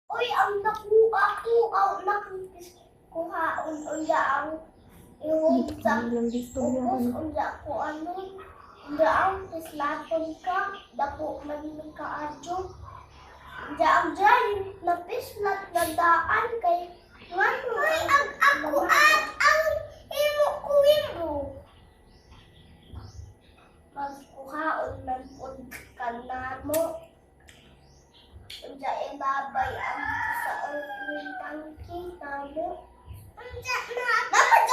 Uy, ang nakuha ko, ang nakukuhaon, unda ang iwong sa ubos, unda ko ano, unda ang pislaton ka, dako malimig ka adyo. Unda ang dyan, napislat na daan kay ngano. Uy, ako ang imo ko window. Magkuhaon ng ka na mo. Unda ibabay ang sa open tangki na mo. Unda na. Dapat